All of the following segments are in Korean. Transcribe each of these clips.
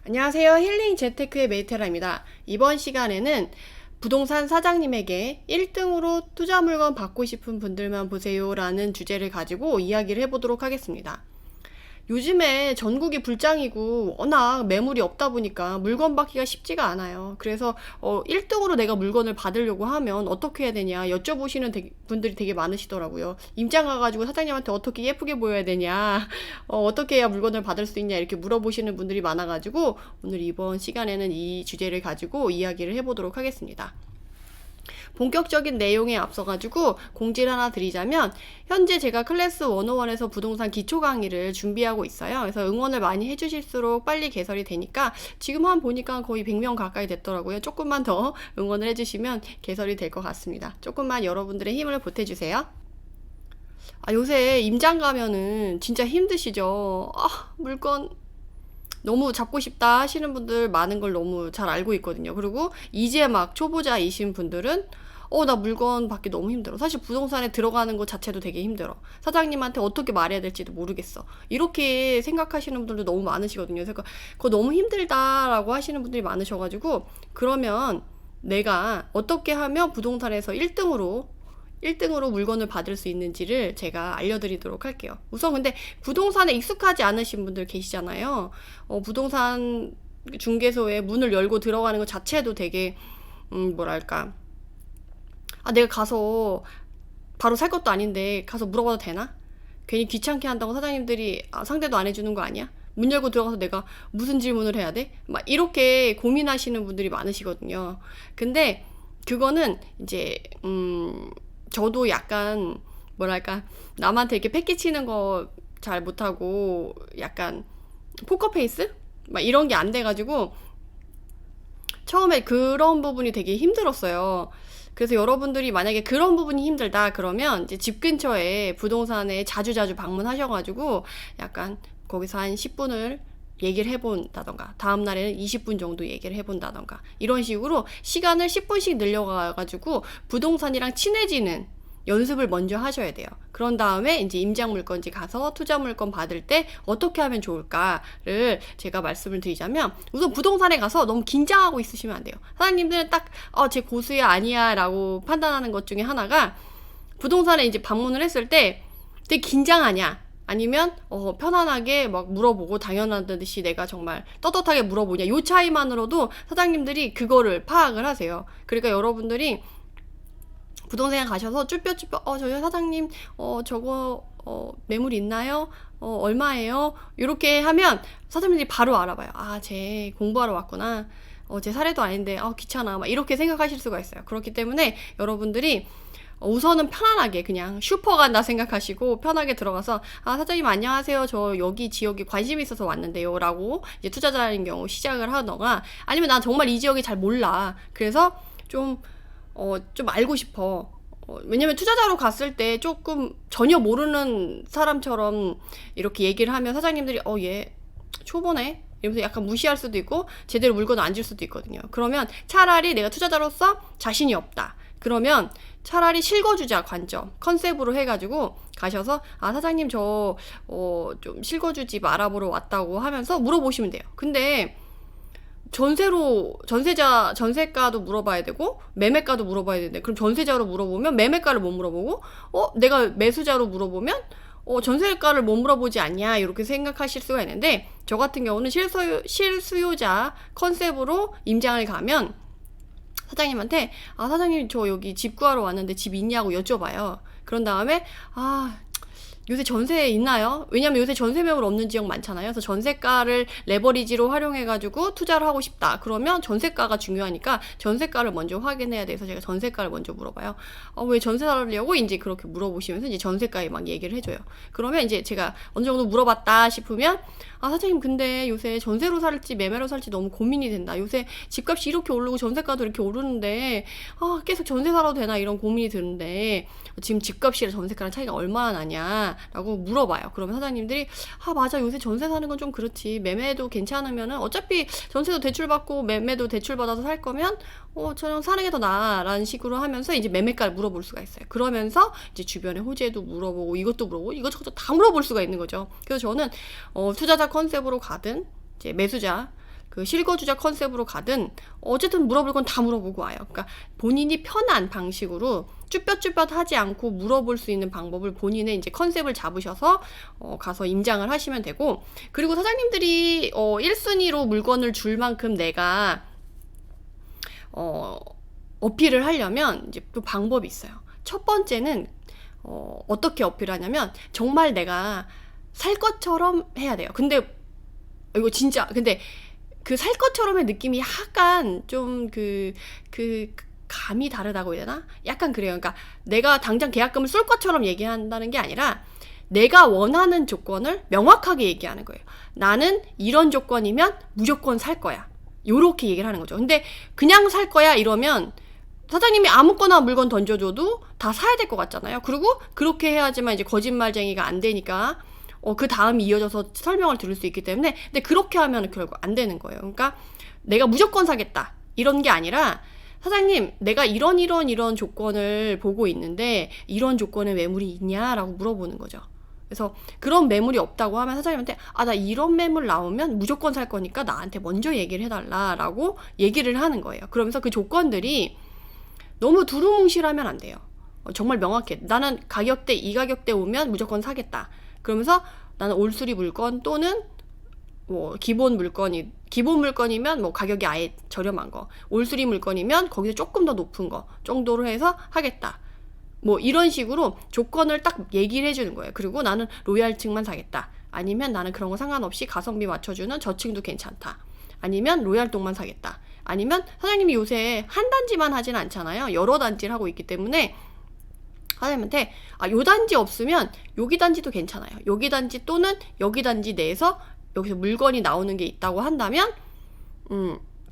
안녕하세요. 힐링 재테크의 메이테라입니다. 이번 시간에는 부동산 사장님에게 1등으로 투자 물건 받고 싶은 분들만 보세요 라는 주제를 가지고 이야기를 해보도록 하겠습니다. 요즘에 전국이 불장이고 워낙 매물이 없다 보니까 물건 받기가 쉽지가 않아요. 그래서 1등으로 내가 물건을 받으려고 하면 어떻게 해야 되냐 여쭤보시는 분들이 되게 많으시더라고요. 임장 가가지고 사장님한테 어떻게 예쁘게 보여야 되냐, 어떻게 해야 물건을 받을 수 있냐 이렇게 물어보시는 분들이 많아가지고 오늘 이번 시간에는 이 주제를 가지고 이야기를 해보도록 하겠습니다. 본격적인 내용에 앞서가지고 공지를 하나 드리자면, 현재 제가 클래스 101에서 부동산 기초 강의를 준비하고 있어요. 그래서 응원을 많이 해주실수록 빨리 개설이 되니까 지금 한 보니까 거의 100명 가까이 됐더라고요. 조금만 더 응원을 해주시면 개설이 될 것 같습니다. 조금만 여러분들의 힘을 보태주세요. 요새 임장 가면은 진짜 힘드시죠? 물건 너무 잡고 싶다 하시는 분들 많은 걸 너무 잘 알고 있거든요. 그리고 이제 막 초보자이신 분들은 나 물건 받기 너무 힘들어. 사실 부동산에 들어가는 것 자체도 되게 힘들어. 사장님한테 어떻게 말해야 될지도 모르겠어. 이렇게 생각하시는 분들도 너무 많으시거든요. 그래서 그거 너무 힘들다라고 하시는 분들이 많으셔가지고, 그러면 내가 어떻게 하면 부동산에서 1등으로 물건을 받을 수 있는지를 제가 알려드리도록 할게요. 우선 근데 부동산에 익숙하지 않으신 분들 계시잖아요. 부동산 중개소에 문을 열고 들어가는 것 자체도 되게 뭐랄까, 내가 가서 바로 살 것도 아닌데 가서 물어봐도 되나? 괜히 귀찮게 한다고 사장님들이 상대도 안 해주는 거 아니야? 문 열고 들어가서 내가 무슨 질문을 해야 돼? 막 이렇게 고민하시는 분들이 많으시거든요. 근데 그거는 이제 저도 약간 뭐랄까, 남한테 이렇게 패기 치는 거 잘 못하고 약간 포커페이스? 막 이런 게 안 돼가지고 처음에 그런 부분이 되게 힘들었어요. 그래서 여러분들이 만약에 그런 부분이 힘들다 그러면 이제 집 근처에 부동산에 자주자주 방문하셔가지고 약간 거기서 한 10분을 얘기를 해본다던가, 다음 날에는 20분 정도 얘기를 해본다던가, 이런 식으로 시간을 10분씩 늘려가가지고 부동산이랑 친해지는 연습을 먼저 하셔야 돼요. 그런 다음에 이제 임장 물건지 가서 투자 물건 받을 때 어떻게 하면 좋을까를 제가 말씀을 드리자면, 우선 부동산에 가서 너무 긴장하고 있으시면 안 돼요. 사장님들은 딱 쟤 고수야 아니야 라고 판단하는 것 중에 하나가, 부동산에 이제 방문을 했을 때 되게 긴장하냐, 아니면 편안하게 막 물어보고 당연하듯이 내가 정말 떳떳하게 물어보냐, 요 차이만으로도 사장님들이 그거를 파악을 하세요. 그러니까 여러분들이 부동산에 가셔서 쭈뼛쭈뼛 저희 사장님 저거 매물 있나요? 얼마예요? 이렇게 하면 사장님들이 바로 알아봐요. 쟤 공부하러 왔구나. 쟤 사례도 아닌데 귀찮아. 막 이렇게 생각하실 수가 있어요. 그렇기 때문에 여러분들이 우선은 편안하게 그냥 슈퍼 간다 생각하시고 편하게 들어가서 사장님 안녕하세요. 저 여기 지역에 관심이 있어서 왔는데요. 라고 이제 투자자인 경우 시작을 하거나, 아니면 나 정말 이 지역이 잘 몰라. 그래서 좀 알고 싶어. 왜냐면 투자자로 갔을 때 조금 전혀 모르는 사람처럼 이렇게 얘기를 하면 사장님들이 얘 초보네? 이러면서 약간 무시할 수도 있고 제대로 물건 안 줄 수도 있거든요. 그러면 차라리 내가 투자자로서 자신이 없다. 그러면 차라리 실거주자 관점, 컨셉으로 해가지고 가셔서 사장님 저 좀 실거주집 알아보러 왔다고 하면서 물어보시면 돼요. 근데 전세가도 물어봐야 되고 매매가도 물어봐야 되는데, 그럼 전세자로 물어보면 매매가를 못 물어보고 내가 매수자로 물어보면 전세가를 못 물어보지 않냐, 이렇게 생각하실 수가 있는데, 저 같은 경우는 실수요자 컨셉으로 임장을 가면 사장님한테 사장님 저 여기 집 구하러 왔는데 집 있냐고 여쭤봐요. 그런 다음에 요새 전세 있나요? 왜냐면 요새 전세 매물 없는 지역 많잖아요. 그래서 전세가를 레버리지로 활용해가지고 투자를 하고 싶다. 그러면 전세가가 중요하니까 전세가를 먼저 확인해야 돼서 제가 전세가를 먼저 물어봐요. 왜 전세 살려고? 이제 그렇게 물어보시면서 이제 전세가에 막 얘기를 해줘요. 그러면 이제 제가 어느 정도 물어봤다 싶으면 사장님 근데 요새 전세로 살지 매매로 살지 너무 고민이 된다. 요새 집값이 이렇게 오르고 전세가도 이렇게 오르는데 계속 전세 살아도 되나 이런 고민이 드는데 지금 집값이랑 전세가랑 차이가 얼마나 나냐. 라고 물어봐요. 그러면 사장님들이 맞아, 요새 전세 사는 건 좀 그렇지, 매매도 괜찮으면은 어차피 전세도 대출받고 매매도 대출받아서 살 거면 저는 사는 게 더 나아 라는 식으로 하면서 이제 매매가를 물어볼 수가 있어요. 그러면서 이제 주변에 호재도 물어보고 이것도 물어보고 이것저것 다 물어볼 수가 있는 거죠. 그래서 저는 투자자 컨셉으로 가든 이제 매수자 그 실거주자 컨셉으로 가든 어쨌든 물어볼 건 다 물어보고 와요. 그러니까 본인이 편한 방식으로 쭈뼛쭈뼛 하지 않고 물어볼 수 있는 방법을 본인의 이제 컨셉을 잡으셔서 가서 임장을 하시면 되고, 그리고 사장님들이 1순위로 물건을 줄 만큼 내가 어필을 하려면 이제 또 방법이 있어요. 첫 번째는 어떻게 어필하냐면 정말 내가 살 것처럼 해야 돼요. 근데 이거 진짜 근데 그 살 것처럼의 느낌이 약간 좀 감이 다르다고 해야 되나? 약간 그래요. 그러니까 내가 당장 계약금을 쏠 것처럼 얘기한다는 게 아니라 내가 원하는 조건을 명확하게 얘기하는 거예요. 나는 이런 조건이면 무조건 살 거야. 요렇게 얘기를 하는 거죠. 근데 그냥 살 거야 이러면 사장님이 아무거나 물건 던져줘도 다 사야 될 것 같잖아요. 그리고 그렇게 해야지만 이제 거짓말쟁이가 안 되니까 그 다음이 이어져서 설명을 들을 수 있기 때문에, 근데 그렇게 하면 결국 안 되는 거예요. 그러니까 내가 무조건 사겠다 이런 게 아니라 사장님 내가 이런 조건을 보고 있는데 이런 조건의 매물이 있냐라고 물어보는 거죠. 그래서 그런 매물이 없다고 하면 사장님한테 나 이런 매물 나오면 무조건 살 거니까 나한테 먼저 얘기를 해달라라고 얘기를 하는 거예요. 그러면서 그 조건들이 너무 두루뭉실하면 안 돼요. 정말 명확해. 나는 가격대 이 가격대 오면 무조건 사겠다. 그러면서 나는 올수리 물건 또는 기본 물건이면 가격이 아예 저렴한 거, 올수리 물건이면 거기서 조금 더 높은 거 정도로 해서 하겠다. 이런 식으로 조건을 딱 얘기를 해주는 거예요. 그리고 나는 로얄층만 사겠다. 아니면 나는 그런 거 상관없이 가성비 맞춰주는 저층도 괜찮다. 아니면 로얄동만 사겠다. 아니면 사장님이 요새 한 단지만 하진 않잖아요. 여러 단지를 하고 있기 때문에 사장님한테 요 단지 없으면 여기 단지도 괜찮아요. 여기 단지 또는 여기 단지 내에서 여기서 물건이 나오는 게 있다고 한다면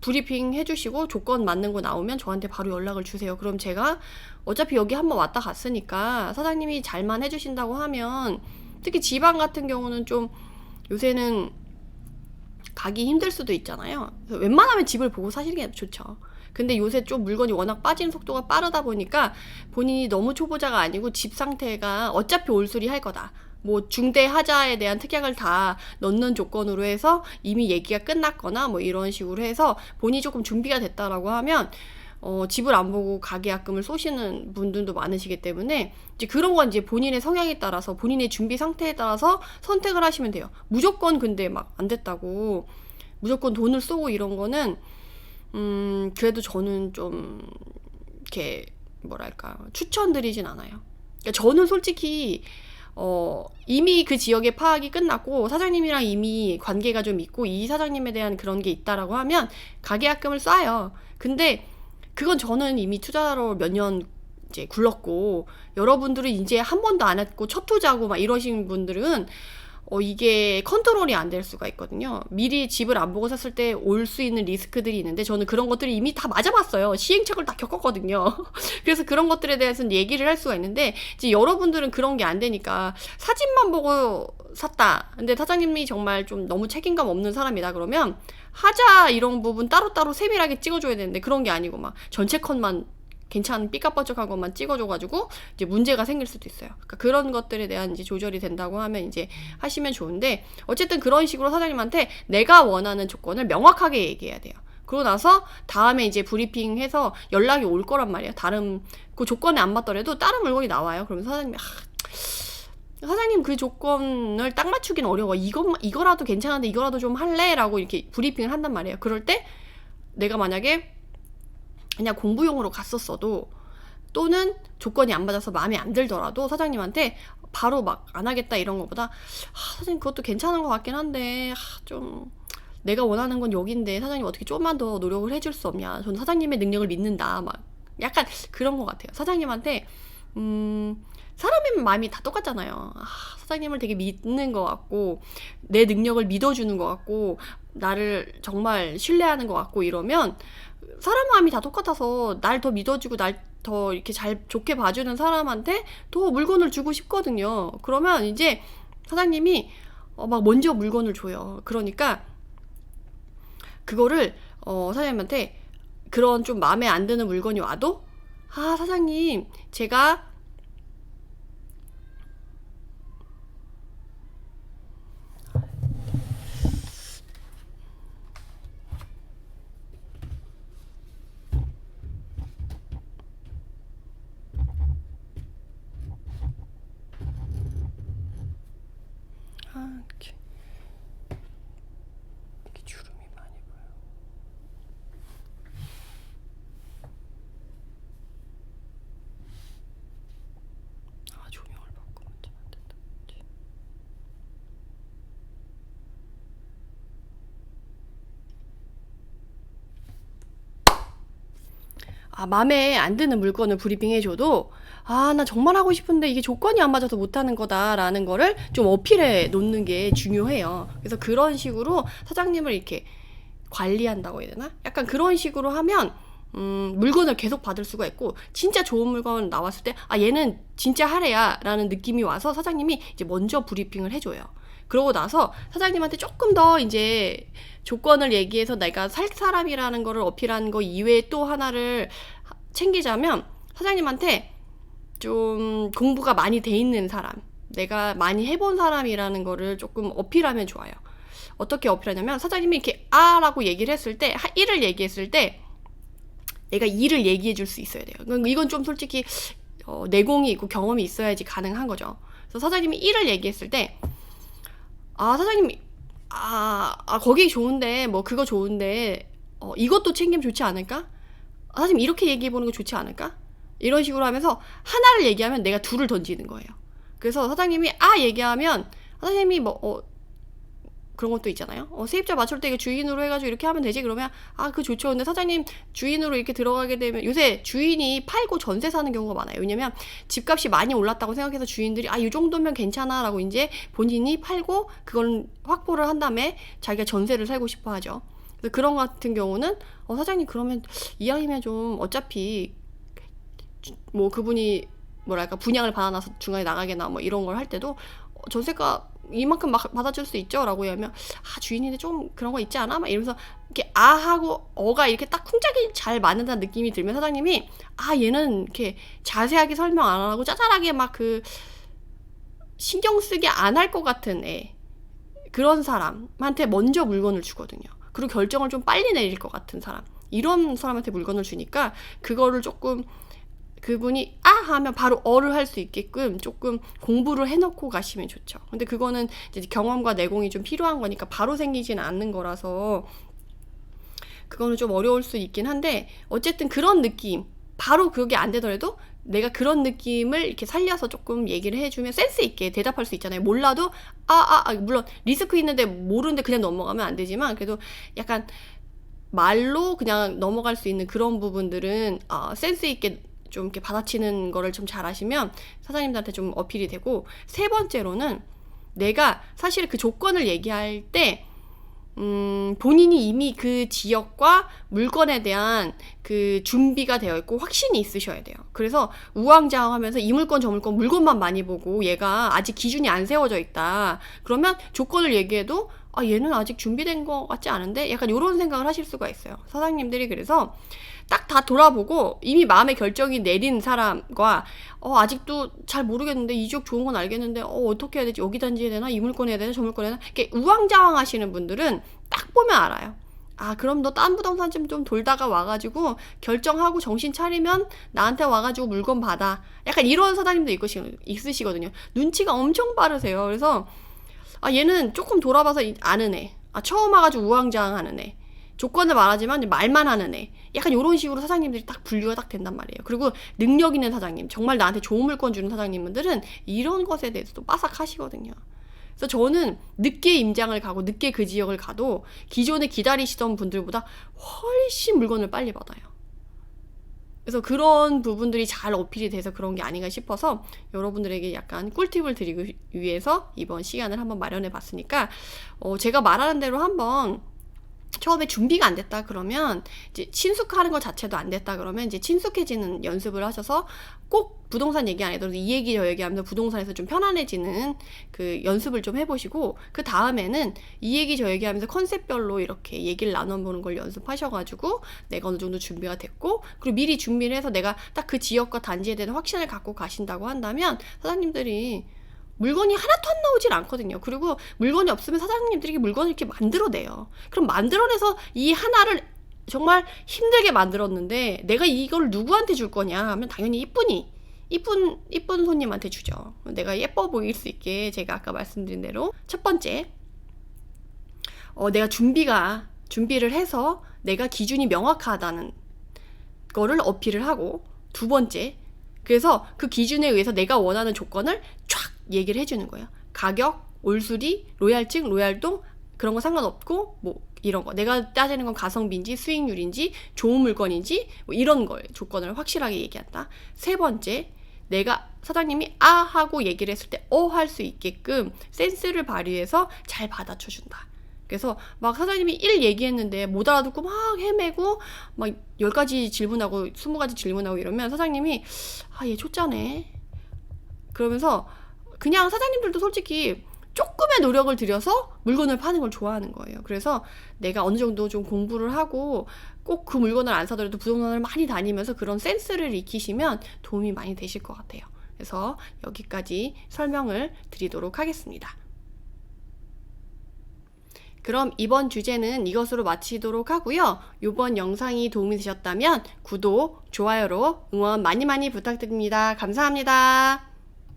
브리핑 해주시고 조건 맞는 거 나오면 저한테 바로 연락을 주세요. 그럼 제가 어차피 여기 한번 왔다 갔으니까 사장님이 잘만 해주신다고 하면, 특히 지방 같은 경우는 좀 요새는 가기 힘들 수도 있잖아요. 웬만하면 집을 보고 사시는 게 좋죠. 근데 요새 좀 물건이 워낙 빠지는 속도가 빠르다 보니까 본인이 너무 초보자가 아니고 집 상태가 어차피 올수리 할 거다, 중대하자에 대한 특약을 다 넣는 조건으로 해서 이미 얘기가 끝났거나 이런 식으로 해서 본인이 조금 준비가 됐다라고 하면 집을 안 보고 가계약금을 쏘시는 분들도 많으시기 때문에 이제 그런 건 이제 본인의 성향에 따라서 본인의 준비 상태에 따라서 선택을 하시면 돼요. 무조건 근데 막 안 됐다고 무조건 돈을 쏘고 이런 거는 그래도 저는 좀 이렇게 추천드리진 않아요. 그러니까 저는 솔직히 이미 그 지역의 파악이 끝났고 사장님이랑 이미 관계가 좀 있고 이 사장님에 대한 그런 게 있다라고 하면 가계약금을 쏴요. 근데 그건 저는 이미 투자로 몇 년 이제 굴렀고, 여러분들은 이제 한 번도 안 했고 첫 투자고 막 이러신 분들은 이게 컨트롤이 안 될 수가 있거든요. 미리 집을 안 보고 샀을 때 올 수 있는 리스크들이 있는데 저는 그런 것들을 이미 다 맞아봤어요. 시행착오를 다 겪었거든요. 그래서 그런 것들에 대해서는 얘기를 할 수가 있는데, 이제 여러분들은 그런 게 안 되니까 사진만 보고 샀다. 근데 사장님이 정말 좀 너무 책임감 없는 사람이다 그러면 하자 이런 부분 따로따로 세밀하게 찍어줘야 되는데 그런 게 아니고 막 전체 컷만 괜찮은 삐까뻔쩍한 것만 찍어줘가지고 이제 문제가 생길 수도 있어요. 그러니까 그런 것들에 대한 이제 조절이 된다고 하면 이제 하시면 좋은데, 어쨌든 그런 식으로 사장님한테 내가 원하는 조건을 명확하게 얘기해야 돼요. 그러고 나서 다음에 이제 브리핑해서 연락이 올 거란 말이에요. 다른 그 조건에 안 맞더라도 다른 물건이 나와요. 그러면 사장님이 사장님 그 조건을 딱 맞추기는 어려워. 이거라도 괜찮은데 이거라도 좀 할래? 라고 이렇게 브리핑을 한단 말이에요. 그럴 때 내가 만약에 그냥 공부용으로 갔었어도 또는 조건이 안 맞아서 마음에 안 들더라도 사장님한테 바로 막 안 하겠다 이런 것보다 사장님 그것도 괜찮은 것 같긴 한데 좀 내가 원하는 건 여긴데 사장님 어떻게 조금만 더 노력을 해줄 수 없냐, 저는 사장님의 능력을 믿는다, 막 약간 그런 것 같아요. 사장님한테 사람의 마음이 다 똑같잖아요. 사장님을 되게 믿는 것 같고 내 능력을 믿어주는 것 같고 나를 정말 신뢰하는 것 같고 이러면 사람 마음이 다 똑같아서 날 더 믿어주고 날 더 이렇게 잘 좋게 봐주는 사람한테 더 물건을 주고 싶거든요. 그러면 이제 사장님이 막 먼저 물건을 줘요. 그러니까 그거를 사장님한테 그런 좀 마음에 안 드는 물건이 와도 사장님 제가 이렇게 주름이 많이 보여. 조명을 바꾸면 좀 안 된다. 마음에 안 드는 물건을 브리핑해줘도 나 정말 하고 싶은데 이게 조건이 안 맞아서 못하는 거다라는 거를 좀 어필해 놓는 게 중요해요. 그래서 그런 식으로 사장님을 이렇게 관리한다고 해야 되나? 약간 그런 식으로 하면 물건을 계속 받을 수가 있고, 진짜 좋은 물건 나왔을 때 얘는 진짜 하래야 라는 느낌이 와서 사장님이 이제 먼저 브리핑을 해줘요. 그러고 나서 사장님한테 조금 더 이제 조건을 얘기해서 내가 살 사람이라는 거를 어필하는 거 이외에 또 하나를 챙기자면, 사장님한테 좀 공부가 많이 돼 있는 사람, 내가 많이 해본 사람이라는 거를 조금 어필하면 좋아요. 어떻게 어필하냐면, 사장님이 이렇게 라고 얘기를 했을 때, 1을 얘기했을 때 내가 2를 얘기해 줄 수 있어야 돼요. 이건 좀 솔직히 내공이 있고 경험이 있어야지 가능한 거죠. 그래서 사장님이 1을 얘기했을 때 사장님이 거기 좋은데 뭐 그거 좋은데 이것도 챙기면 좋지 않을까? 사장님 이렇게 얘기해 보는 거 좋지 않을까? 이런 식으로 하면서 하나를 얘기하면 내가 둘을 던지는 거예요. 그래서 사장님이 얘기하면 사장님이 뭐 그런 것도 있잖아요. 세입자 맞출 때 이게 주인으로 해가지고 이렇게 하면 되지. 그러면 그거 좋죠. 근데 사장님 주인으로 이렇게 들어가게 되면, 요새 주인이 팔고 전세 사는 경우가 많아요. 왜냐면 집값이 많이 올랐다고 생각해서 주인들이 이 정도면 괜찮아 라고 이제 본인이 팔고 그걸 확보를 한 다음에 자기가 전세를 살고 싶어 하죠. 그래서 그런 같은 경우는 사장님 그러면 이왕이면 좀 어차피 뭐 그분이 뭐랄까 분양을 받아놔서 중간에 나가게나 뭐 이런 걸 할 때도 전세가 이만큼 막 받아줄 수 있죠? 라고 하면 주인인데 좀 그런 거 있지 않아? 막 이러면서 이렇게 하고 어가 이렇게 딱 쿵짝이 잘 맞는다는 느낌이 들면 사장님이 얘는 이렇게 자세하게 설명 안 하고 짜잘하게 막 신경 쓰게 안 할 것 같은 그런 사람한테 먼저 물건을 주거든요. 그리고 결정을 좀 빨리 내릴 것 같은 사람, 이런 사람한테 물건을 주니까 그거를 조금 그분이 하면 바로 어를 할 수 있게끔 조금 공부를 해놓고 가시면 좋죠. 근데 그거는 이제 경험과 내공이 좀 필요한 거니까 바로 생기지는 않는 거라서 그거는 좀 어려울 수 있긴 한데, 어쨌든 그런 느낌, 바로 그게 안 되더라도 내가 그런 느낌을 이렇게 살려서 조금 얘기를 해주면 센스 있게 대답할 수 있잖아요. 몰라도 물론 리스크 있는데 모르는데 그냥 넘어가면 안 되지만, 그래도 약간 말로 그냥 넘어갈 수 있는 그런 부분들은 센스 있게 좀 이렇게 받아치는 거를 좀 잘하시면 사장님들한테 좀 어필이 되고, 세 번째로는 내가 사실 그 조건을 얘기할 때 본인이 이미 그 지역과 물건에 대한 그 준비가 되어 있고 확신이 있으셔야 돼요. 그래서 우왕좌왕하면서 이 물건 저 물건만 많이 보고 얘가 아직 기준이 안 세워져 있다, 그러면 조건을 얘기해도 얘는 아직 준비된 것 같지 않은데, 약간 이런 생각을 하실 수가 있어요, 사장님들이. 그래서 딱 다 돌아보고 이미 마음의 결정이 내린 사람과 아직도 잘 모르겠는데 이 지역 좋은 건 알겠는데 어떻게 해야 되지? 여기 단지해야 되나? 이 물건 해야 되나? 저 물건 해야 되나? 이렇게 우왕좌왕 하시는 분들은 딱 보면 알아요. 그럼 너 딴 부동산집 좀 돌다가 와가지고 결정하고 정신 차리면 나한테 와가지고 물건 받아. 약간 이런 사장님도 있으시거든요. 눈치가 엄청 빠르세요. 그래서 얘는 조금 돌아봐서 아는 애, 처음 와가지고 우왕좌왕 하는 애, 조건을 말하지만 말만 하는 애, 약간 이런 식으로 사장님들이 딱 분류가 딱 된단 말이에요. 그리고 능력 있는 사장님, 정말 나한테 좋은 물건 주는 사장님들은 이런 것에 대해서도 빠삭하시거든요. 그래서 저는 늦게 임장을 가고 늦게 그 지역을 가도 기존에 기다리시던 분들보다 훨씬 물건을 빨리 받아요. 그래서 그런 부분들이 잘 어필이 돼서 그런 게 아닌가 싶어서 여러분들에게 약간 꿀팁을 드리기 위해서 이번 시간을 한번 마련해 봤으니까 제가 말하는 대로 한번 처음에 준비가 안 됐다 그러면 이제 친숙하는 것 자체도 안 됐다 그러면 이제 친숙해지는 연습을 하셔서 꼭 부동산 얘기 안 해도 이 얘기 저 얘기 하면서 부동산에서 좀 편안해지는 그 연습을 좀 해보시고, 그 다음에는 이 얘기 저 얘기 하면서 컨셉별로 이렇게 얘기를 나눠보는 걸 연습하셔가지고 내가 어느 정도 준비가 됐고, 그리고 미리 준비를 해서 내가 딱 그 지역과 단지에 대한 확신을 갖고 가신다고 한다면 사장님들이 물건이 하나도 안 나오질 않거든요. 그리고 물건이 없으면 사장님들이 물건을 이렇게 만들어내요. 그럼 만들어내서 이 하나를 정말 힘들게 만들었는데 내가 이걸 누구한테 줄 거냐 하면 당연히 이쁜 손님한테 주죠. 내가 예뻐 보일 수 있게. 제가 아까 말씀드린 대로 첫 번째, 내가 준비를 해서 내가 기준이 명확하다는 거를 어필을 하고, 두 번째, 그래서 그 기준에 의해서 내가 원하는 조건을 쫙 얘기를 해주는 거예요. 가격, 올수리, 로얄증, 로얄동 그런 거 상관없고 뭐 이런 거 내가 따지는 건 가성비인지 수익률인지 좋은 물건인지 뭐 이런 걸 조건을 확실하게 얘기한다. 세 번째, 내가 사장님이 아 하고 얘기를 했을 때 할 수 있게끔 센스를 발휘해서 잘 받아쳐준다. 그래서 막 사장님이 1 얘기했는데 못 알아듣고 막 헤매고 막 10가지 질문하고 20가지 질문하고 이러면 사장님이 얘 초짜네 그러면서 그냥 사장님들도 솔직히 조금의 노력을 들여서 물건을 파는 걸 좋아하는 거예요. 그래서 내가 어느 정도 좀 공부를 하고 꼭 그 물건을 안 사더라도 부동산을 많이 다니면서 그런 센스를 익히시면 도움이 많이 되실 것 같아요. 그래서 여기까지 설명을 드리도록 하겠습니다. 그럼 이번 주제는 이것으로 마치도록 하고요. 이번 영상이 도움이 되셨다면 구독, 좋아요로 응원 많이 부탁드립니다. 감사합니다.